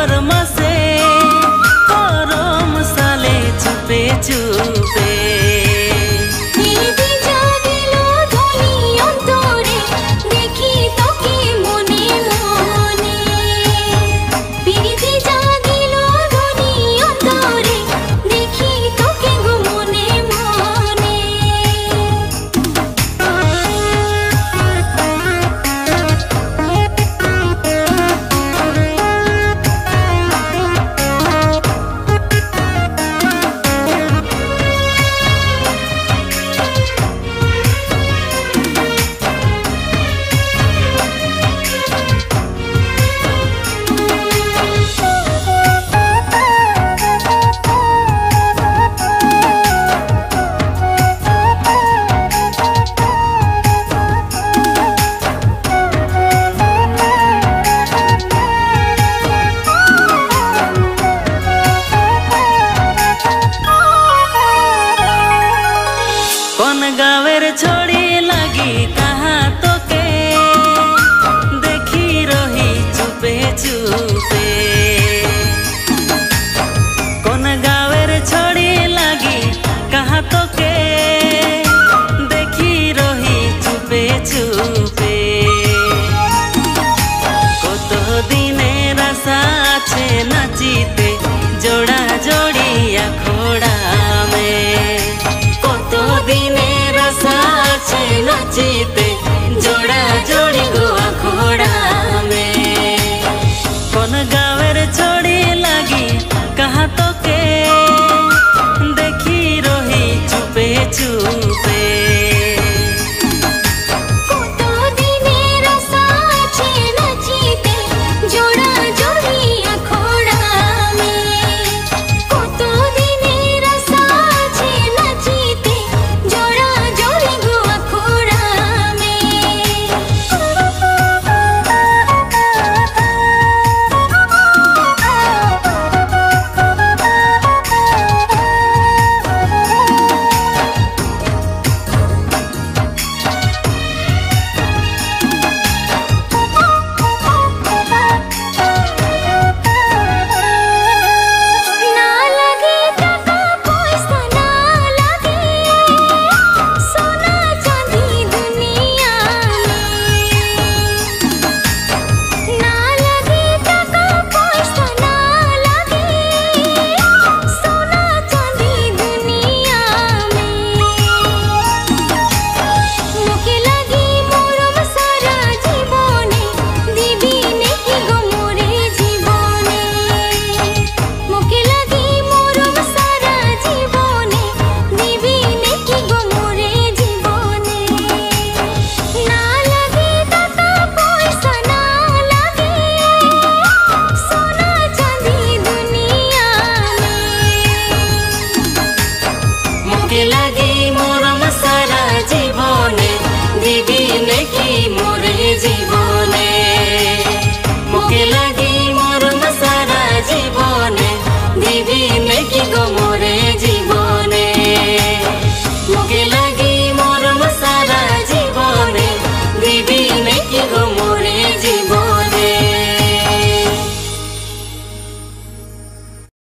December मासे गरम साले चुपे चुपे कौन गावेर छोड़ी लगी कहाँ तो के देखी रही चुपे चुपे कौन गावेर छोड़ी लगी कहाँ तो के देखी रही चुपे चुपे कत दिने आशा आछे नाचिते जोड़ा जोड़िया खोड़ा में नाचीते जोड़ा जोड़ी गोआ खोड़ा में कौन गावेर छोड़ी लगी कहाँ तो के देखी रही चुपे चुपे।